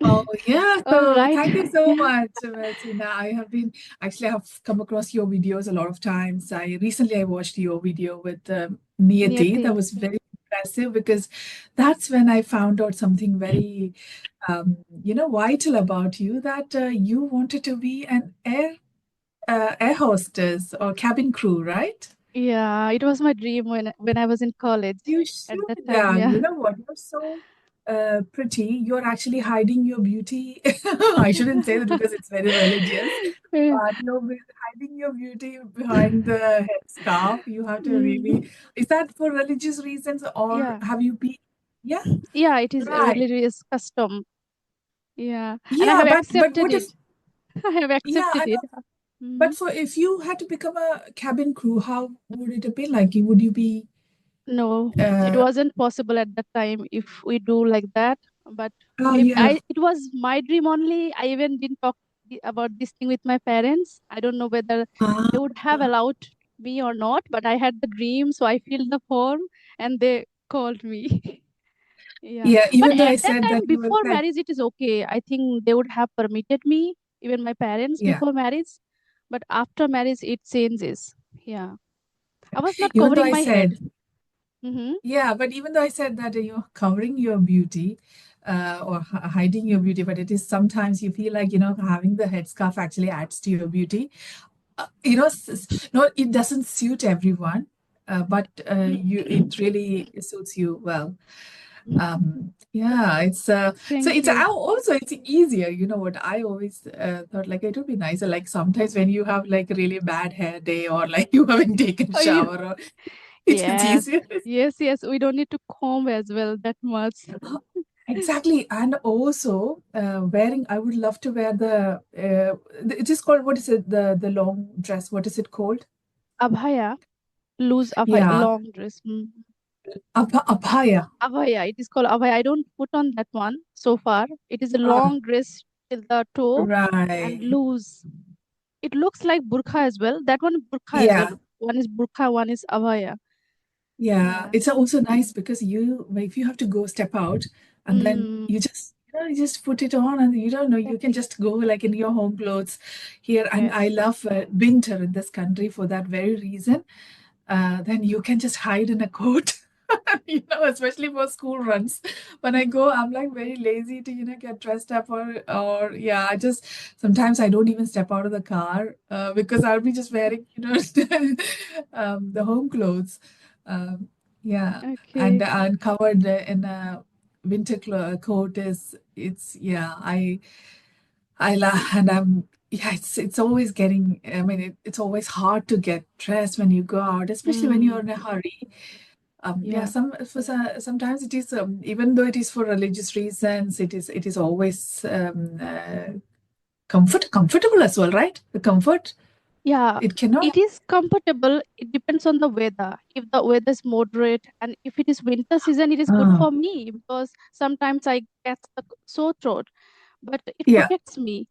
Oh yeah, All so right. thank you so Yeah. much, Mahsina. I have come across your videos a lot of times. I watched your video with Niyati. Niyati. That was very impressive because that's when I found out something very vital about you, that you wanted to be an air hostess or cabin crew, right? Yeah, it was my dream when I was in college You at that should. time. Yeah. You know what? You're so pretty. You're actually hiding your beauty. I shouldn't say that because it's very religious, but hiding your beauty behind the headscarf. You have to really. Mm, Is that for religious reasons, or yeah. have you been? Yeah, Yeah, it is a right. religious custom. Yeah. And I Yeah, have but accepted what it. if? I have Yeah, accepted I it. know. Mhm. But for if you had to become a cabin crew, how would it have been like? Would you be? No, it Uh, wasn't possible at that time if we do like that. But oh maybe yeah. it was my dream only. I even didn't talk about this thing with my parents. I don't know whether they Ah. would have allowed me or not, but I had the dream, so I filled the form and they called me. Yeah. Yeah, But even though I at that said that time, you were before like, marriage, it is okay. I think they would have permitted me, even my parents, yeah, before marriage. But after marriage, it changes. Yeah. I was not even though covering I my head. said, Mm-hmm. yeah, but even though I said that you're covering your beauty or hiding your beauty, but it is sometimes you feel like, having the headscarf actually adds to your beauty. No, it doesn't suit everyone, but it really suits you well. Yeah, so Thank you. also it's easier. You know what? I always thought like it would be nicer. Like sometimes when you have like really bad hair day or like you haven't taken Oh, you, shower, or it's yes, easier. yes, yes. We don't need to comb as well that much. Exactly, and also wearing. I would love to wear it is called, what is it? The long dress. What is it called? Abhaya, loose abhaya, Yeah, long dress. Mm. abhaya. Abhaya, it is called abhaya. I don't put on that one so far. It is a Ah, long dress till the toe and right. loose. It looks like burqa as well. That one burqa as well. Yeah. One is burqa, one is abhaya. Yeah, Yeah. it's also nice because if you have to go step out and then Mm, you just put it on, and you don't know, you can exactly. just go like in your home clothes here. And I Yes. love winter in this country for that very reason. Then you can just hide in a coat, especially for school runs. When I go, I'm like very lazy to, get dressed up, or yeah, sometimes I don't even step out of the car because I'll be just wearing, the home clothes. Um, yeah, and Okay. and covered in a winter coat yeah, I laugh, and yeah, it's always getting. I mean, it's always hard to get dressed when you go out, especially when you're Mm, in a hurry. Yeah, yeah. sometimes it is, even though it is for religious reasons, it is always comfortable as well, right? The comfort, Yeah, it cannot. it is comfortable. It depends on the weather. If the weather is moderate and if it is winter season, it is good Ah, for me because sometimes I get the sore throat, but it yeah, protects me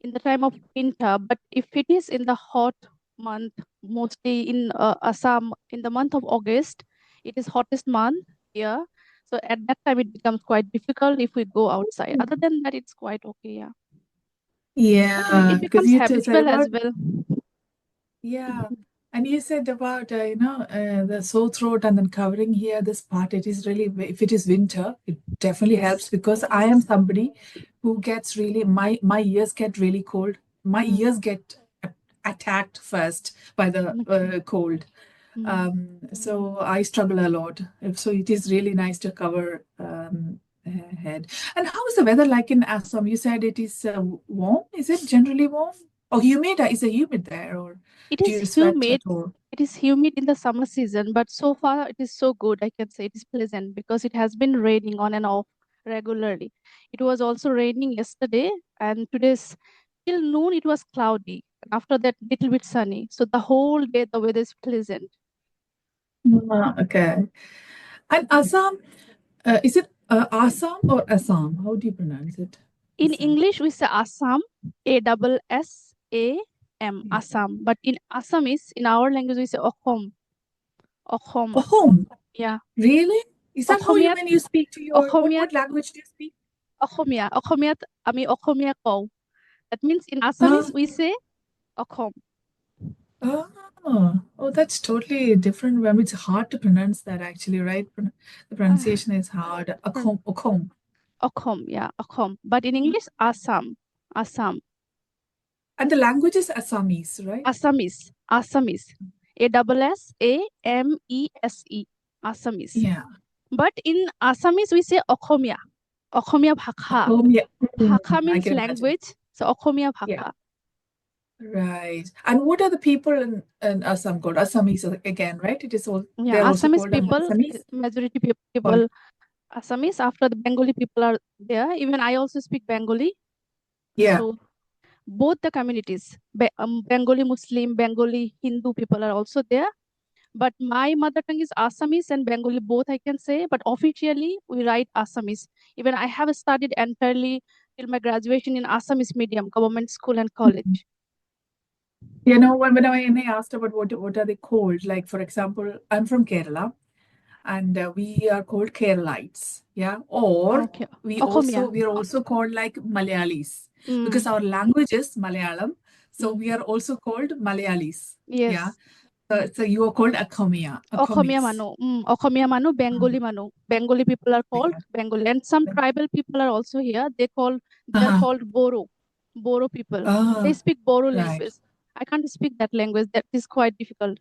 in the time of winter. But if it is in the hot month, mostly in Assam, in the month of August, it is hottest month here. So at that time, it becomes quite difficult if we go outside. Other than that, it's quite okay. Yeah, but yeah, it because becomes you said habitual about. as well. Yeah. And you said about, the sore throat and then covering here, this part, it is really, if it is winter, it definitely helps Yes. because I am somebody who gets really, my ears get really cold. My Mm, ears get attacked first by the okay. cold. Mm. So I struggle a lot. So it is really nice to cover head. And how is the weather like in Assam? You said it is warm. Is it generally warm? Or humid? Is it humid there? Or It do is you sweat humid. at all? It is humid in the summer season, but so far it is so good. I can say it is pleasant because it has been raining on and off regularly. It was also raining yesterday, and today's till noon it was cloudy. After that, little bit sunny. So the whole day the weather is pleasant. Ah, okay. And Assam, is it Assam or Assam? How do you pronounce it? In Assam. English, we say Assam, Assam, Yeah. Assam. But in Assamese, in our language, we say Okhom, Okhom. Oh, Yeah, really? Is that how you Okhomia, when you speak to your Okhomia what language do you speak? অসমীয়াত আমি অসমীয়া কওঁ। That means in Assamese Ah, we say Assam. oh, that's totally different. I mean, it's hard to pronounce that actually, right? The Uh, pronunciation is hard. pron- Akom, Okom. Akhom, yeah, Akhom. But in English, Assam, Assam, And the language is Assamese, right? Assamese, Assamese, Assamese, Assamese. Yeah. But in Assamese, we say Okhomia, Okhomia Bhakha. Akom, yeah. Bhakha I means can imagine. language, so Okhomia Yeah. Bhakha. Right. And what are the people in Assam called? Assamese again, right? It is all Yeah, they're also Assamese called people, Assamese. majority Called, people, Assamese. After the Bengali people are there, even I also speak Bengali. yeah. So both the communities, Bengali Muslim, Bengali Hindu people are also there. But my mother tongue is Assamese and Bengali, both I can say. But officially, we write Assamese. Even I have studied entirely till my graduation in Assamese medium, government school and Mhm. college. You know, when I asked about what are they called, like for example, I'm from Kerala, and we are called Keralites, yeah. Or Okay. we are also called like Malayalis Mm, because our language is Malayalam, so mm. we are also called Malayalis, yeah. Yes. So you are called Akomia, Okhomia Akomis. Manu. Okhomia Manu, Bengali Manu. Bengali people are called Yeah. Bengali. And some tribal people are also here. They are Uh-huh. called Boro. Boro people. They Oh, speak Boro right. language. I can't speak that language. That is quite difficult.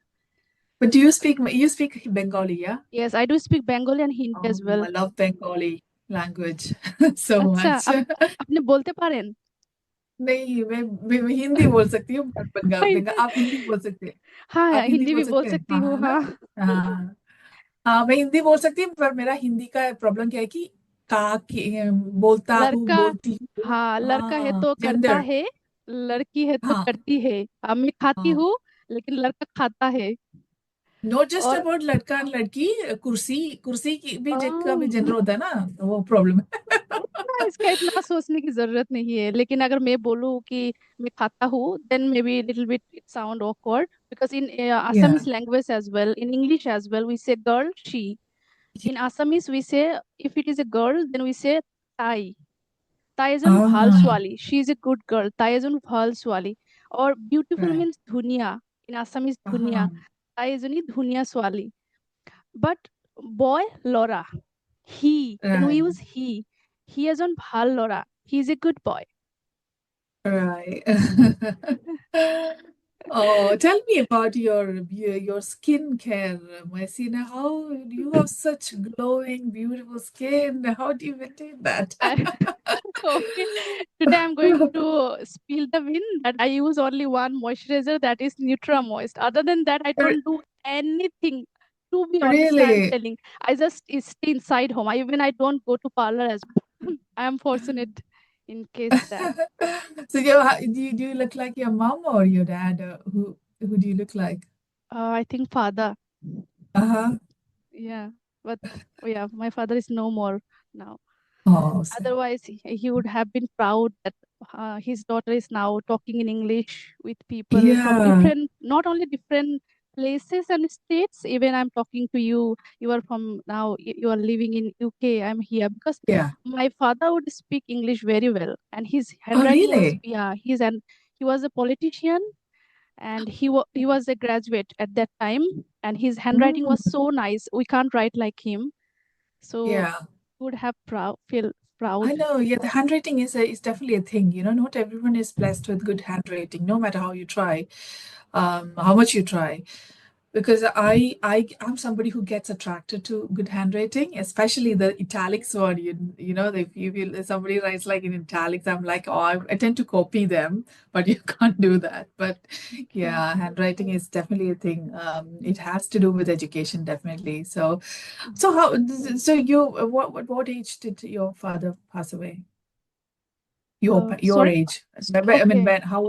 But do you speak Bengali, yeah? Yes, I do speak Bengali and Hindi Oh, as well. I love Bengali language so अच्छा much. আপনি বলতে পারেন? नहीं मैं हिंदी बोल सकती हूँ पर आप हिंदी बोल सकते हैं। हाँ, आप हिंदी हिंदी बोल भी बोल सकते हैं, सकती हाँ हूँ, है ना? हाँ। हाँ हाँ, मैं हिंदी बोल सकती हूँ पर मेरा हिंदी का प्रॉब्लम क्या है कि का की बोलता हूँ लड़का, बोलती हूँ। हाँ, लड़का है हाँ, तो करता जेंडर। है, लड़की है तो हाँ करती है। मैं खाती हाँ, हूँ, लेकिन लड़का खाता है। नॉट जस्ट और अबाउट लड़का एंड लड़की, कुर्सी कुर्सी की भी का भी अम, जेंडर होता है ना, तो वो प्रॉब्लम है। इसका इतना सोचने की जरूरत नहीं है, लेकिन अगर मैं बोलूँ कि मैं खाता हूँ, then maybe little bit it sound awkward because in Yeah. Assamese language as well, in English as well, we say girl, she. In Assamese, we say if it is a girl, then we say tai. তাই এজন ভাল Ah, ছোৱালী, she is a good girl, তাই এজন ভাল ছোৱালী। or beautiful right. means ধুনীয়া, in Assamese ধুনীয়া, Uh-huh. তাই এজনী ধুনীয়া ছোৱালী। but boy ল'ৰা, he, then we Right. use he এজন ভাল ল'ৰা, he is a good boy. Right. Oh, tell me about your skincare, Mahsina. How you have such glowing, beautiful skin? How do you maintain that? I- okay, today I'm going to spill the win that I use only one moisturizer, that is Nutra Moist. Other than that, I don't do anything. To be honest, I'm Really? telling, I just stay inside home. I don't go to parlor as well. I am fortunate in case that. So do you look like your mom or your dad? Who do you look like? I think father. Uh-huh. Yeah, but yeah, my father is no more now. Oh, so, Otherwise, he would have been proud that his daughter is now talking in English with people from yeah. different, not only different places and states. Even I'm talking to you. You are from now. You are living in UK. I'm here because Yeah. my father would speak English very well, and his Oh, handwriting was, really? yeah. He was a politician, and he was a graduate at that time, and his handwriting was Mm, so nice. We can't write like him, so yeah. would have feel I proud. know, yeah, the handwriting is definitely a thing. Not everyone is blessed with good handwriting, no matter how you try, how much you try. Because I'm somebody who gets attracted to good handwriting, especially the italics one. If you feel if somebody writes like in italics, I'm like, oh, I tend to copy them, but you can't do that. But Okay. yeah, handwriting is definitely a thing. It has to do with education, definitely. So what age did your father pass away? Your Sorry. age. I mean, Okay. how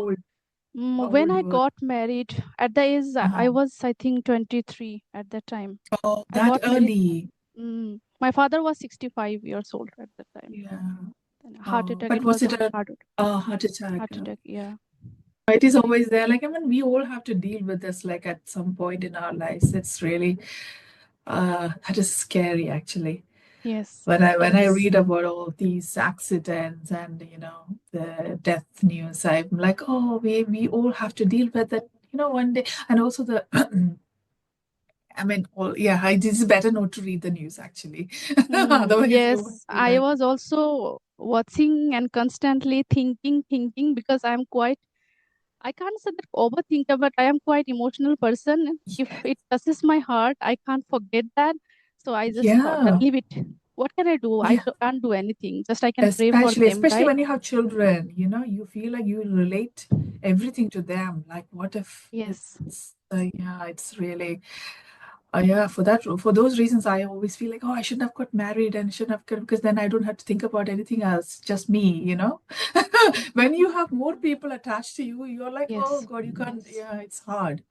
When old I you were? got married, at the age I Uh, was, I think, 23 at that time. oh, I that got married. early. My father was 65 years old at that time. Yeah. And heart Oh, attack. but It was was it a a, a heart attack? heart attack. Yeah. It is always there. Like, I mean, we all have to deal with this, like, at some point in our lives. It's really, that is scary, actually. Yes. When I read about all these accidents and the death news, I'm like, oh, we all have to deal with it, one day. And also the I mean, all yeah, it's better not to read the news actually. Otherwise, you won't Yes, do I that. was also watching and constantly thinking because I can't say that overthinker, but I am quite emotional person. If Yeah, it touches my heart, I can't forget that. So I just thought that yeah, leave it. What can I do? yeah. Can't do anything. Just I can pray for Especially, them, especially right? when you have children, you feel like you relate everything to them. Like, what if Yes. it's yeah, it's really yeah. For those reasons, I always feel like, oh, I shouldn't have got married and shouldn't have got, because then I don't have to think about anything else, just me. When you have more people attached to you, you're like, oh Yes. God, you can't. Yeah, it's hard.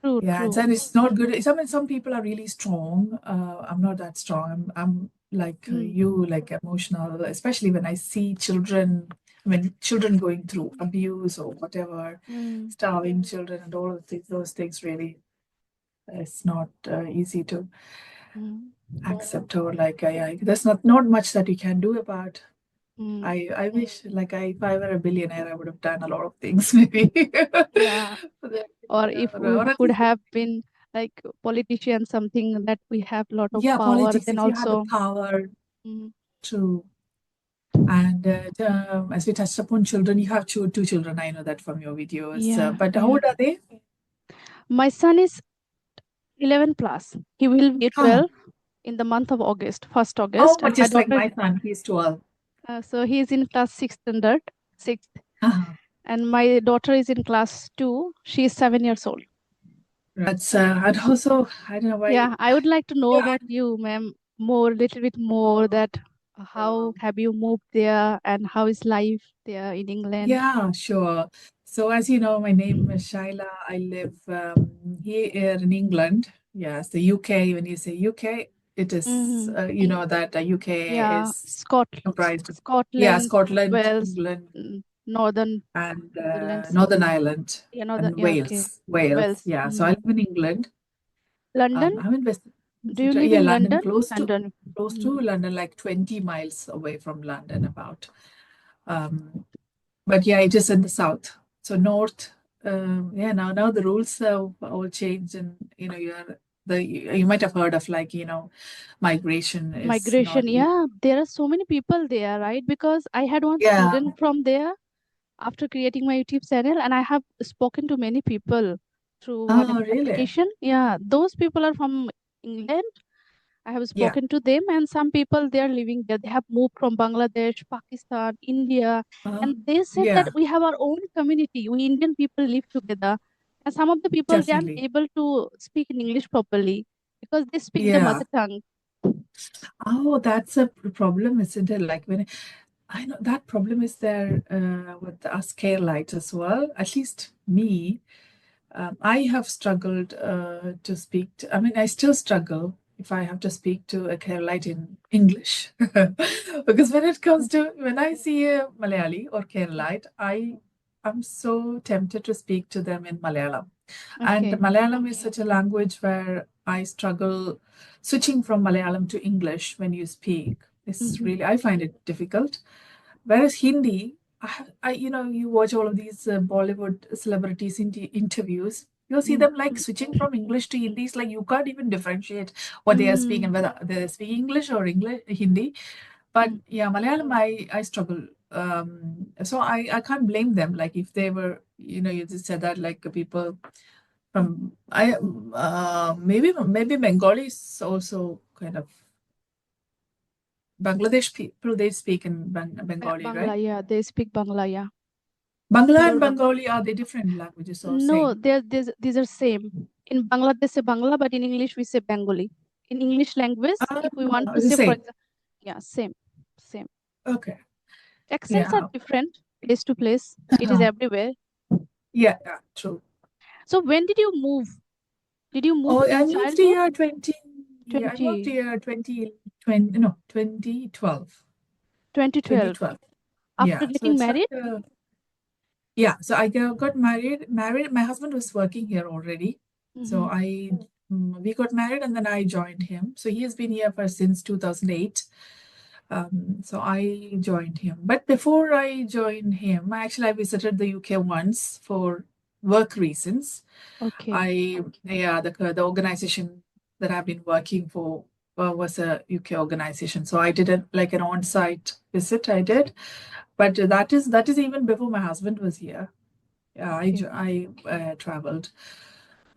True, Yeah, true. and it's not good. Some people are really strong. I'm not that strong. I'm like Mm, you, like emotional, especially when I see children. I mean, children going through abuse or whatever, mm, starving children, and all of those things. Really, it's not easy to mm, accept, or like there's not much that you can do about. mm. I wish, like, if I were a billionaire, I would have done a lot of things, maybe. Yeah. Or Yeah, if we or at could least, have been like politician, something that we have lot of yeah, power, politics. then If you had the also. power Mm, to, and as we touched upon children, you have two children. I know that from your videos. yeah, But how yeah. old are they? My son is 11 plus. He will be Oh, 12 in the month of August, 1st oh, August. And my just like daughter, my son, he's 12. so he is in class 6th standard, 6th. Uh-huh. And my daughter is in class 2. She is 7 years old. That's and also I don't know why. Yeah, I would like to know Yeah, about you, ma'am, more, little bit more that how sure. have you moved there and how is life there in England? Yeah, sure. So as you know, my name is Shaila. I live here in England. Yes, the UK. When you say UK, it is Mm-hmm. that the UK Yeah, is Scotland, comprised of, yeah, Scotland, Scotland, Wales, England, Northern and Netherlands. Northern Ireland Yeah, Northern. and Yeah, okay. Wales. Wales, Wales. yeah. So I Mm. live in England. London. I'm in West. Do you live Yeah, in London, London? close to London. close Mm. to London, like 20 miles away from London, about. Um, but yeah, it is in the south. So north. Yeah, now the rules have all changed, and you might have heard of, like, migration is not. Migration. Yeah, there are so many people there, right? Because I had one Yeah. student from there after creating my YouTube channel, and I have spoken to many people through one Oh, really? application. Yeah, those people are from England. I have Yeah. spoken to them, and some people they are living there. They have moved from Bangladesh, Pakistan, India, Uh, and they said that yeah, we have our own community. We Indian people live together, and some of the people they aren't definitely. able to speak in English properly because they speak the Yeah. mother tongue. Oh, that's a problem, isn't it? Like, when I know that problem is there with us Keralites as well. At least me, I have struggled to speak. I mean, I still struggle if I have to speak to a Keralite in English, because when I see a Malayali or Keralite, I'm so tempted to speak to them in Malayalam. And Okay. Malayalam is such a language where I struggle switching from Malayalam to English when you speak. It's Mm-hmm. really, I find it difficult. Whereas Hindi, you watch all of these Bollywood celebrities interviews. You'll see them like switching from English to Hindi. It's like you can't even differentiate what they are speaking, Mm-hmm. whether they're speaking English or English Hindi. But yeah, Malayalam, I struggle. So I can't blame them. Like, if they were, you just said that, like, people from maybe Bengali is also kind of Bangladesh people. They speak in Bengali, Bangla, right? yeah, they speak Bangla, yeah. Bangla and Pure Bang. Bengali, are they different languages or No, same? these are same. In Bangla they say Bangla, but in English we say Bengali. In English language, if we want to It's the say, for same. example, yeah, same, same. Okay. Accents are Yeah. different place to place. It is everywhere. Yeah, yeah, true. So when did you move? Did you move Oh, in I moved childhood? here 20, yeah, I moved 20, here 2020, no, 2012. 2012. 2012. After Yeah, so getting it's like, married? yeah, so I got married. My husband was working here already. So Mm-hmm. I we got married and then I joined him. So he has been here for since 2008. So I joined him. But before I joined him, I visited the UK once for work reasons. Okay. The organization that I've been working for was a UK organization. So I did like an on-site visit. I did, but that is even before my husband was here. Yeah, Okay. I traveled.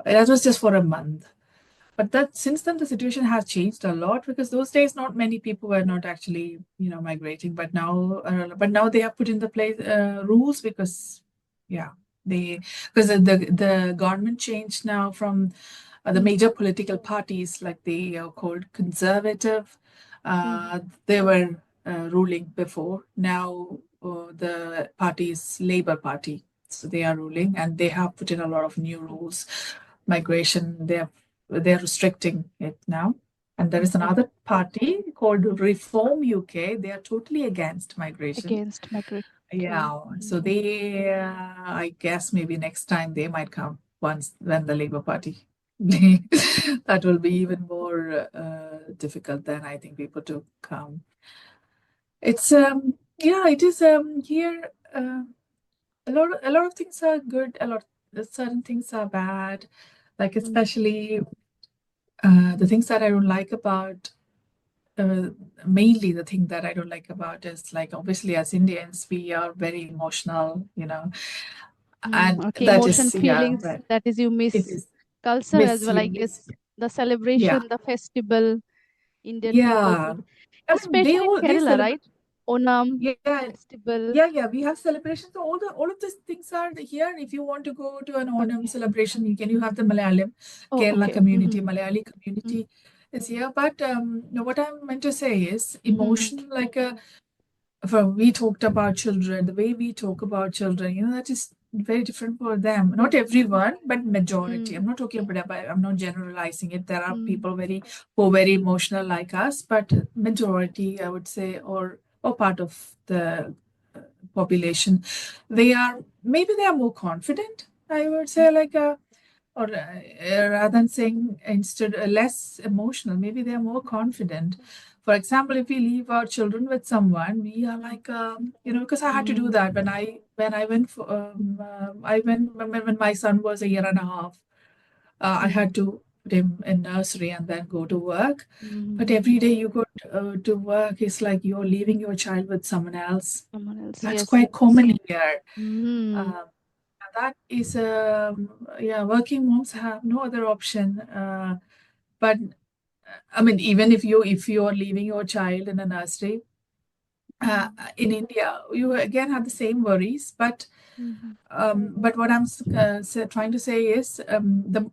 That was just for a month. But that since then the situation has changed a lot because those days not many people were not actually migrating. But now they have put in the place rules because yeah they because the government changed now from the Mm, major political parties like they are called conservative. mm, They were ruling before. Now the party is Labour Party, so they are ruling and they have put in a lot of new rules. Migration, they're restricting it now. And there is okay. another party called Mm. Reform UK. They are totally against migration. Against migrate. Okay. Yeah, so I guess maybe next time they might come once when the Labour Party. That will be even more difficult than I think people to come. It's yeah, it is here. A lot of things are good. Certain things are bad. Like Mm, especially the things that I don't like about uh, mainly the thing that I don't like about is like obviously as Indians we are very emotional, and okay. that Emotion, is yeah, feelings. but That is, you it miss is culture as miss well, you I miss guess. The yeah celebration, the festival, Indian people yeah. would, I mean especially in they Kerala, celebrate right? Onam yeah. festival. Yeah, we have celebrations. So all of these things are here. If you want to go to an Onam Okay. celebration, you have the Malayalam, Oh, Kerala okay. community, Malayali Mm, community is here. But what I'm meant to say is mm, emotion, like we talked about children, the way we talk about children, that is very different for them. Not everyone, but majority. mm, I'm not talking about, I'm not generalizing it. There are mm, people who are very emotional like us, but majority, I would say, or part of the population, they are more confident. I would mm, say, like or rather than saying instead less emotional, maybe they are more confident. For example, if we leave our children with someone, we are like because I had to do mm, that when I went for I went when my son was a year and a half. I mm, had to put him in nursery and then go to work. But mm. every day you go to work, it's like you're leaving your child with someone else. Someone else, That's yes. quite common here. Mm, Um, that is yeah, working moms have no other option. But I mean, even if you are leaving your child in a nursery uh, mm, in India, you again have the same worries. mm, But what I'm trying to say is the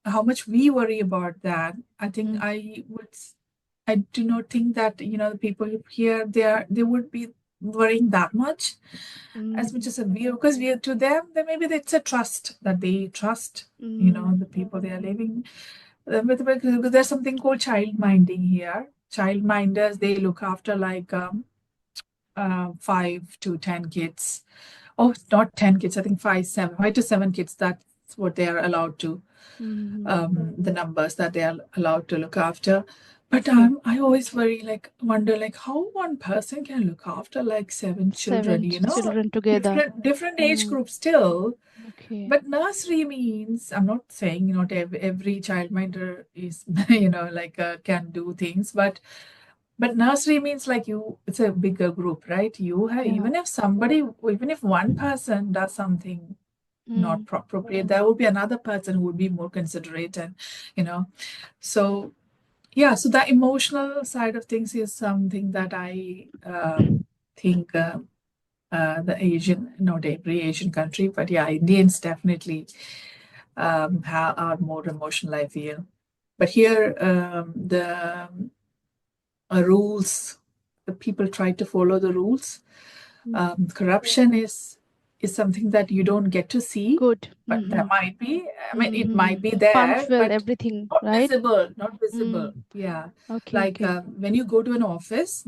how much we worry about that. I think mm, I do not think that the people here they would be worrying that much mm, as much as we, because we to them then maybe it's a trust that they trust mm, the people they are living because there's something called child minding here. Child minders, they look after like 5 to 10 kids. Oh, not 10 kids, I think 5 to 7 kids. That's what they are allowed to, mm. the numbers that they are allowed to look after. But Okay. I always wonder like how one person can look after like 7 children, Seven children together. different age Mm, groups still. okay. But nursery means, I'm not saying not every childminder is like can do things, but nursery means like it's a bigger group, right? You have, Yeah. even if one person does something not Mm, appropriate, there will be another person who would be more considerate, and you know so yeah, so the emotional side of things is something that I think the Asian, not every Asian country, but yeah, Indians definitely are more emotional, I feel. But here, the rules, the people try to follow the rules. mm. Corruption is something that you don't get to see, Good. but there Mm-hmm. might be. I mean, it Mm-hmm. might be there, Punctual, but everything, not right? visible. Not visible. Mm. Yeah, Okay, like okay. when you go to an office,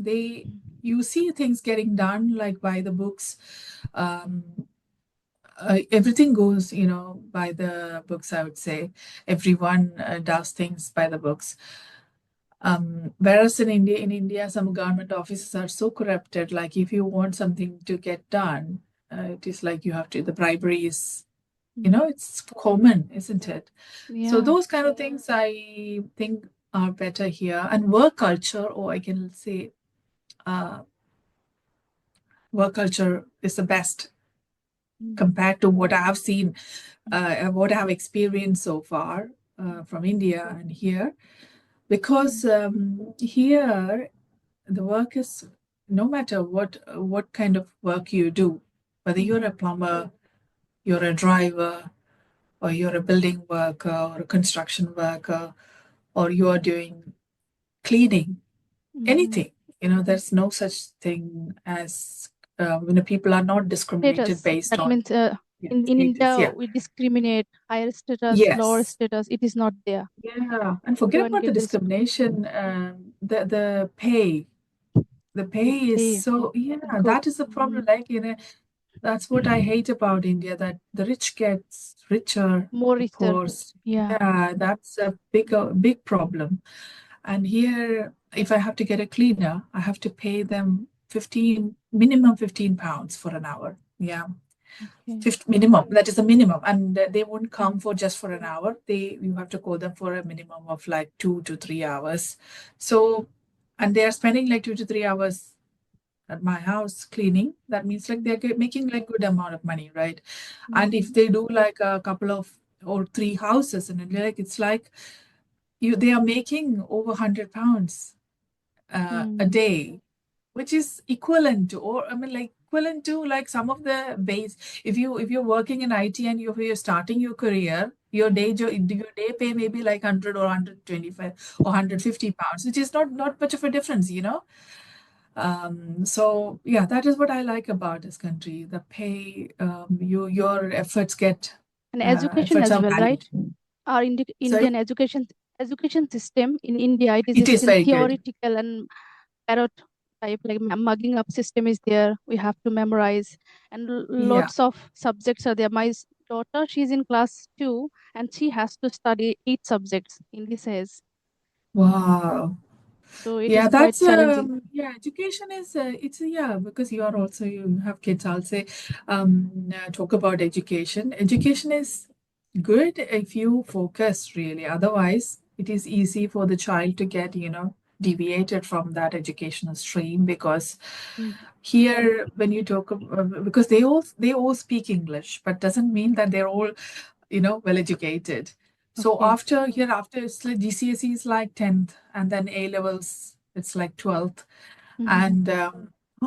you see things getting done like by the books. Um, everything goes, by the books, I would say. Everyone does things by the books. Whereas in India, some government offices are so corrupted. Like if you want something to get done, it is like you have to. The bribery is, Mm. it's common, isn't it? So Yeah. those kind of things I think are better here. And work culture, or I can say, uh, work culture is the best Mm. compared to what I have seen, what I have experienced so far from India and here. Because Mm. here the work is, no matter what kind of work you do, whether you're Mhm. a plumber, you're a driver, or you're a building worker or a construction worker, or you are doing cleaning, Mhm. anything, there's no such thing as, people are not discriminated Status. based That on, means yeah, in status. India Yeah. we discriminate higher status, lower Yes. status. It is not there. Yeah. And forget Everyone about the get this discrimination. The pay. The pay is pay so, yeah, good. that is the Mhm. problem. Like, that's what I hate about India, that the rich gets richer, More the richer. poor. Yeah. Yeah, that's a big problem. And here, if I have to get a cleaner, I have to pay them minimum £15 for an hour. Yeah. Okay. 50 minimum. That is the minimum. And they won't come for just for an hour. You have to call them for a minimum of like 2 to 3 hours. So, and they are spending like 2 to 3 hours at my house cleaning. That means like they're making like good amount of money, right? And if Mhm. they do like a couple of or three houses, and like it's like they are making over £100 a Mm. day, which is equivalent to, or I mean, like equivalent to like some of the base. If you're working in IT and you're starting your career, your day pay may be like 100 or 125 or £150, which is not much of a difference, So yeah, that is what I like about this country. The pay, your efforts And education efforts as are well, right? valued. Our Sorry, Indian education system in India, it is it is still very good. theoretical and parrot type, like mugging up system is there. We have to memorize, and Yeah. lots of subjects are there. My daughter, she's in class 2, and she has to study 8 subjects. English says Wow. so. It is Yeah, quite that's challenging. yeah, education is it's yeah, because you have kids, I'll say, talk about education. Education is good if you focus really. Otherwise, it is easy for the child to get, deviated from that educational stream, because Mm. here when you talk because they all speak English, but doesn't mean that they're all, well educated. So Okay. after it's like GCSE is like 10th, and then A levels it's like 12th. Mm-hmm. And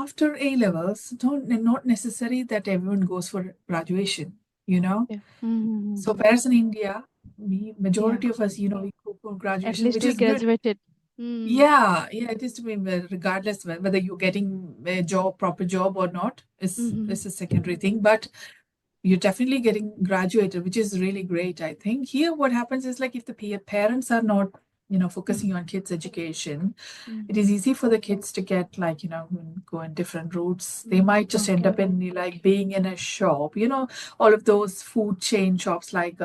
after A levels, not necessary that everyone goes for graduation. Yeah. Mm-hmm. So whereas in India, we Yeah. majority of us, we go for At graduation, least which we is good. graduated. Mm. Yeah, yeah, it is to be regardless whether you're getting a proper job or not, Mm-hmm. is a secondary thing. But you're definitely getting graduated, which is really great, I think. Here, what happens is like if the parents are not, Mm. focusing on kids' education, Mm. it is easy for the kids to get like, go in different routes. They might just end Okay. up in like being in a shop, all of those food chain shops like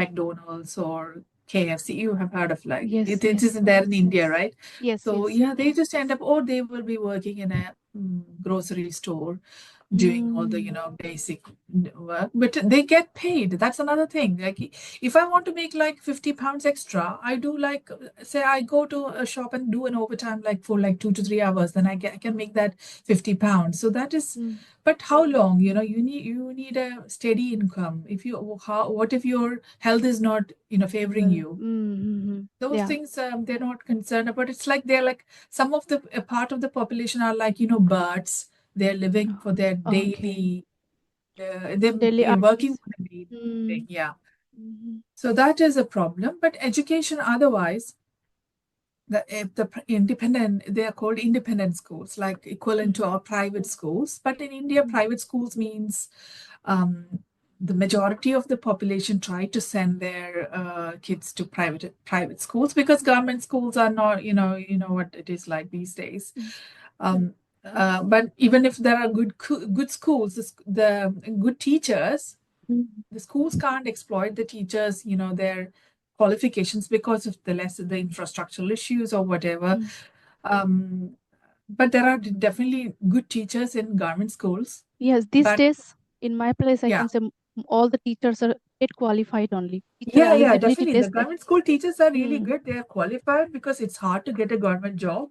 McDonald's or KFC. You have heard of like Yes. it Yes. isn't there in India, right? Yes. So Yes. yeah, they just end up, or they will be working in a grocery store doing all the Mm. basic work, but they get paid. That's another thing. Like if I want to make like £50 extra, I do like, say I go to a shop and do an overtime like for like 2 to 3 hours, then I can make that £50. So that is, Mm. but how long, you need a steady income. If you how what if your health is not favoring Well. you? Mm-hmm. Those Yeah. things they're not concerned about. It's like they're like some of the a part of the population are like birds. They're living for their Oh, okay. daily, they're Daily working earnings. for the daily thing. Mm. Yeah. Mm-hmm. So that is a problem. But education otherwise, if independent, they are called independent schools, like equivalent to our private schools. But in India, Mm-hmm. private schools means um, the majority of the population try to send their kids to private schools, because government schools are not, you know what it is like these days. But even if there are good schools, the good teachers, Mm. the schools can't exploit the teachers, their qualifications because of the infrastructural issues or whatever. Mm. Um, but there are definitely good teachers in government schools. Yes, these But days in my place, I yeah, can say all the teachers are get qualified only. Teacher yeah, eligibility definitely. The test. government school teachers are really Mm. good. They are qualified because it's hard to get a government job.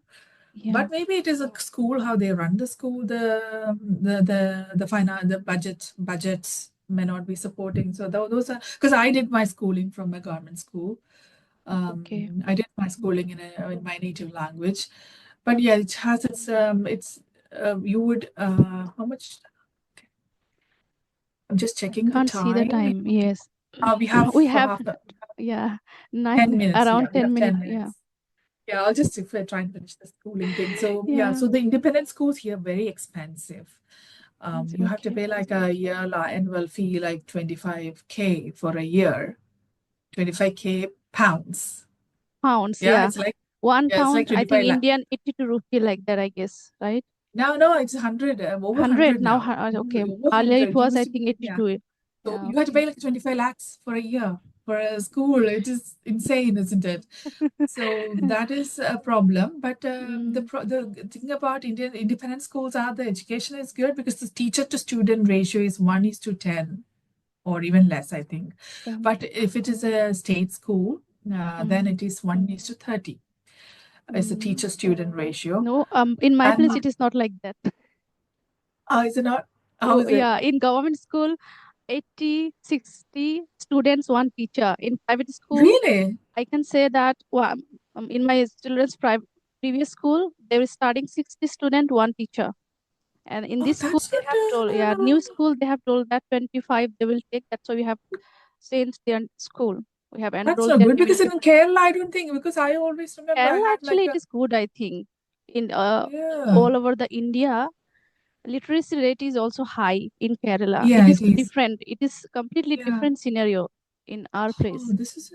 Yeah. But maybe it is a school, how they run the school, the finance, the budgets may not be supporting. So those are because I did my schooling from a government school. Okay. I did my schooling in my native language, but yeah, it has its you would how much? I'm just I checking the can't see the time. time. Yes. We have We have, half a, yeah, 10 nine, minutes. Yeah, around we have 10 minutes. 10 Yeah. minutes. Yeah, I'll just if I try and finish the schooling thing. So yeah, Yeah. so the independent schools here are very expensive. You have to Okay. pay like a year annual fee like 25K for a year, 25K pounds. Pounds. Yeah, Yeah. it's like One yeah, it's like pound, I think 25 lakh. Indian 82 rupee like that, I guess, right? No, it's 100, over 100 100 now. now. Okay. Over Earlier it 100 was, I used to think, be, yeah. 82. So Yeah. you have to Okay. pay like 25 lakhs for a year for a school. It is insane, isn't it? So that is a problem. But Mm. the thing about Indian independent schools are the education is good because the teacher to student ratio is 1:10 or even less, I think. Yeah. But if it is a state school, then Mm. it is 1:30 is the Mm. teacher student ratio. No, in my place And it is not like that. is it not? How Oh, is it? yeah, in government school, 80, 60 students, one teacher. In private school, Really? I can say that in my children's previous school, they were starting 60 student, one teacher. And in Oh, this school, that's they good. have told, yeah, new school, they have told that 25 they will take. That's why we have changed their school. We have That's enrolled not them. good We will because in take. Kerala, I don't think, because I always remember I Kerala had like actually it a, is good, I think. In yeah, all over the India, literacy rate is also high in Kerala. It yeah, is it is. different. It is completely Yeah. different scenario in our Oh, place. this is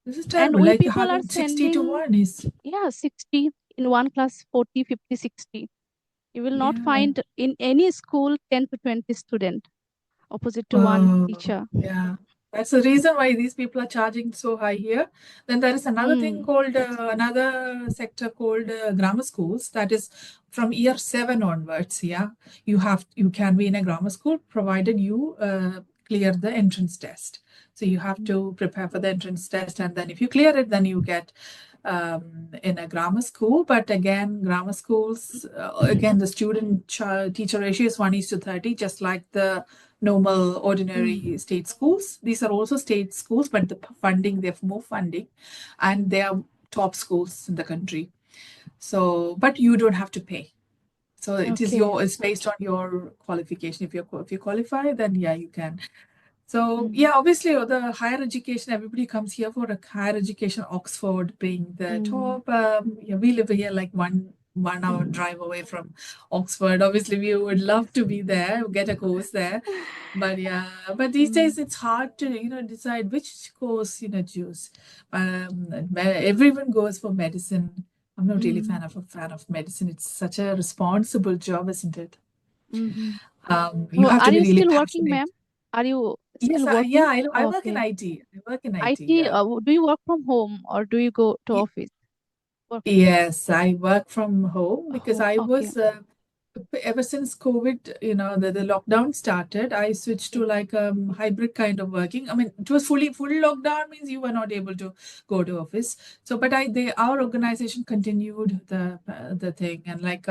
And terrible. we Like people are having 60 to sending, 1 is, yeah, 60 in one class, 40, 50, 60. You will not yeah. find in any school 10 to 20 student opposite to one Oh, teacher. yeah. That's the reason why these people are charging so high here. Then there is another thing Mm. called another sector called grammar schools. That is from year 7 onwards. Yeah, you can be in a grammar school provided you clear the entrance test. So you have Mm. to prepare for the entrance test, and then if you clear it, then you get in a grammar school. But again, grammar schools, again, the teacher ratio is 1:30, just like the normal, Mm. ordinary state schools. These are also state schools, but the funding, they have more funding, and Mm. they are top schools in the country. So, but you don't have to pay. So Okay. it's based on your qualification. If you qualify, then yeah, you can. So Mm. yeah, obviously the higher education, everybody comes here for a higher education. Oxford being the Mm. top. Yeah, we live here like one hour drive away from Oxford. Obviously, we would love to be there, get a course there. But yeah, but these Mm. days it's hard to decide which course choose. Everyone goes for medicine. I'm not really Mm. a fan of medicine. It's such a responsible job, isn't it? Mm-hmm. You Oh, have to are be you really still working, passionate. ma'am? Are you Yes, still yeah, working? I work in Okay. IT. I work in IT, IT, yeah. do you work from home or do you go to Ye- office? Work Yes, I work from home because home. I Okay. was, ever since COVID, the lockdown started, I switched to Okay. like hybrid kind of working. I mean, it was full lockdown means you were not able to go to office. So, but our organization continued the thing and like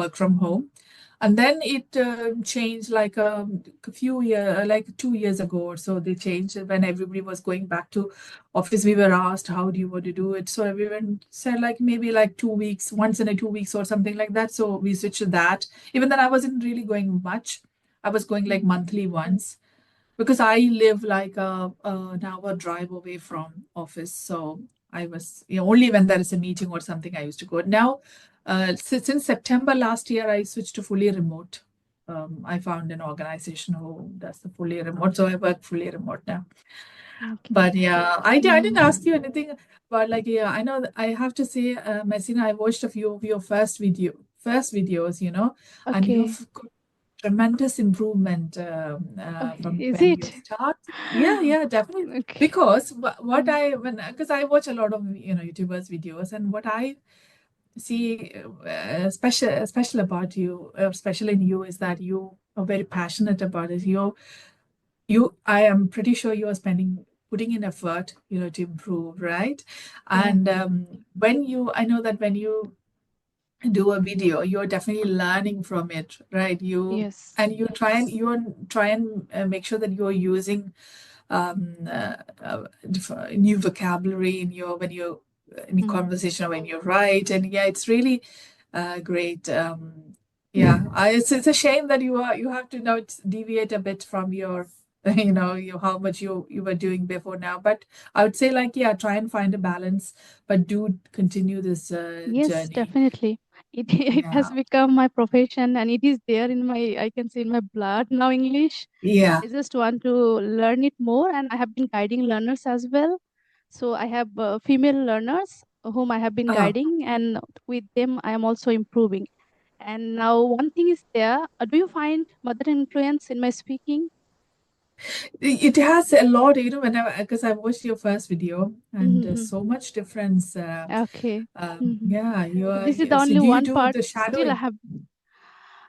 work from home. And then it changed like a few years, like 2 years ago or so. They changed it when everybody was going back to office. We were asked, "How do you want to do it?" So everyone said, like maybe like 2 weeks, once in a 2 weeks or something like that. So we switched to that. Even then, I wasn't really going much. I was going like Mm. monthly once because I live like an hour drive away from office. So I was, only when there is a meeting or something I used to go. Now, since September last year, I switched to fully remote. I found an organization who does the fully remote, so I work fully remote now. Okay. But yeah, I didn't Mm. ask you anything, but like yeah, I know that I have to say, Messina, I watched a few of your first videos, and Okay. you've got tremendous improvement Okay. from Is when you it? start. Yeah, definitely. Okay. Because what Mm. because I watch a lot of YouTubers videos, and what I see special about you, special in you, is that you are very passionate about it. I am pretty sure you are putting in effort, to improve, right? Yeah. And I know that when you do a video, you're definitely learning from it, right? Yes. You try and make sure that you're using um, uh, new vocabulary in your when you in Mm. conversation or when you write, and yeah, it's really great. Yeah, it's a shame that you have to now deviate a bit from your how much you were doing before now. But I would say, like, yeah, try and find a balance, but do continue this Yes, journey. definitely. It it has Yeah, become my profession, and it is there in my, I can say, in my blood now, English. yeah. I just want to learn it more, and I have been guiding learners as well. So I have female learners whom I have been Uh, guiding, and with them I am also improving. And now one thing is there. Do you find mother influence in my speaking? it has a lot, whenever because I watched your first video, and Mm-hmm. so much difference. Okay. Mm-hmm. Yeah, This is the so only do you one do part. the Still, I shadowing? have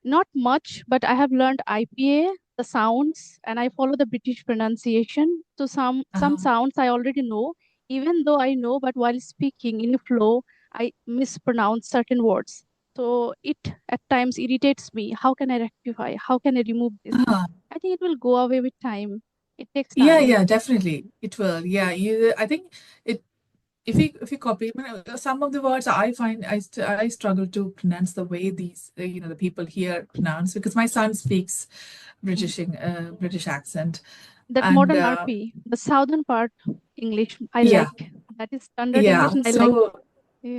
not much, but I have learned IPA, the sounds, and I follow the British pronunciation. So some Uh-huh. sounds I already know, even though I know, but while speaking in a flow, I mispronounce certain words. So it at times irritates me. How can I rectify? How can I remove this? Uh-huh. I think it will go away with time. It takes Yeah, time. yeah, definitely. It will. Yeah, I think it if you copy, some of the words I find I struggle to pronounce the way these the people here pronounce, because my son speaks Mm. British accent, That and modern RP, the southern part English, I yeah, like. That is standard yeah. English, and I like. So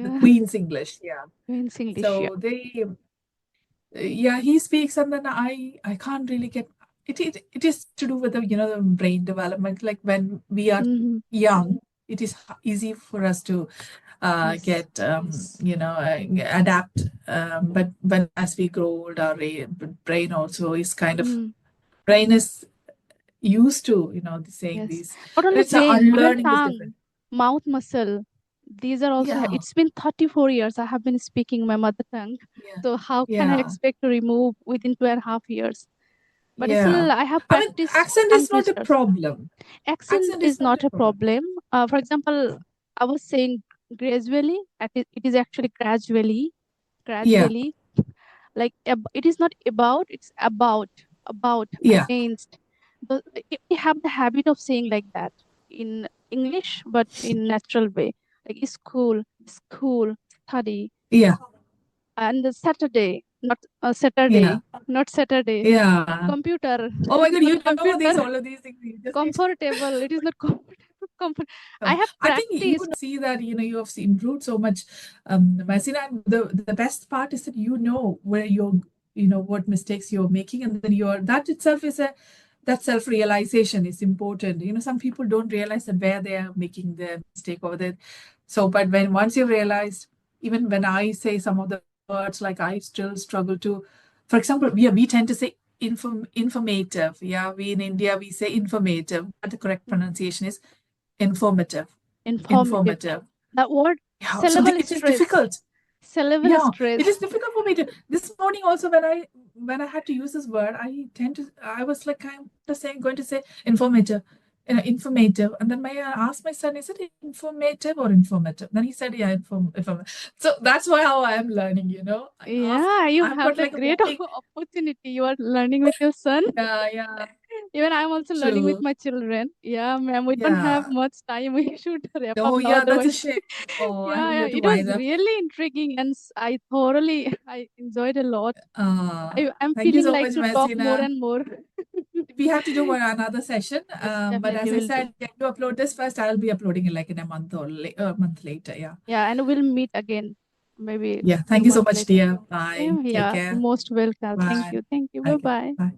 the Yeah, Queen's English, yeah. Queen's English. Yeah. So yeah, he speaks, and then I can't really get it. It is to do with the brain development. Like when we are Hmm. young, it is easy for us to Yes. get adapt. But when as we grow old, our brain also is kind of Mm. brain is used to saying Yes. these, Not and only it's brain, even unlearning is different. tongue, mouth muscle. These are also, Yeah, it's been 34 years I have been speaking my mother tongue. yeah, So how can I yeah, expect to remove within 2.5 years? But yeah. still, I have I mean, practiced accent tongue is not a twisters. problem. Accent Accent is is not not a a problem. problem. For example, I was saying gradually, it is actually gradually, Yeah, gradually. Like it is not about, it's about, yeah, against. We have the habit of saying like that in English, but in natural way, like school, study, yeah, and the Saturday, not yeah, Saturday, not Saturday, yeah. computer. Oh It my is God, not you know computer. all of these things. You just need to Comfortable, it is not comfortable. I come. have I think practiced. see that you have improved so much, Mahsina. And the best part is that where what mistakes you're making, and then that itself is that self-realization is important. Some people don't realize that where they are making the mistake over there. So, but when once you realized, even when I say some of the words, like I still struggle to, for example, we tend to say informative. Yeah, we in India we say informative, but the correct pronunciation is informative. Informative. Informative. That word, Yeah, so syllable it is stress. difficult. Syllable Yeah, it is stress. difficult for me to. This morning also, when I had to use this word, I was like, I'm just going to say informative, informative, and then I asked my son, is it informative or informative? Then he said, yeah, informative. So that's why how I am learning. Yeah, you I've have got the like a great morning. opportunity. You are learning with your son. Yeah, yeah, Even I'm also learning with true. my children. Yeah, ma'am, we don't have Yeah. much time. We should wrap up Oh, now, yeah, that's a otherwise. shame. Oh, I Yeah, hope you yeah, have to it wind was up. really intriguing, and I enjoyed a lot. I'm Thank you feeling so like much, to talk more Messina. and more. We have to do another session. Yes, But definitely as I will do. said, can you upload this first? I'll be uploading it like in a month or a month later. Yeah. Yeah, and we'll meet again, maybe Yeah. few Thank you so months much, later. dear. Bye. Yeah, Take yeah, care. most welcome. Thank Bye. you. Thank you. Bye Okay. bye. Bye.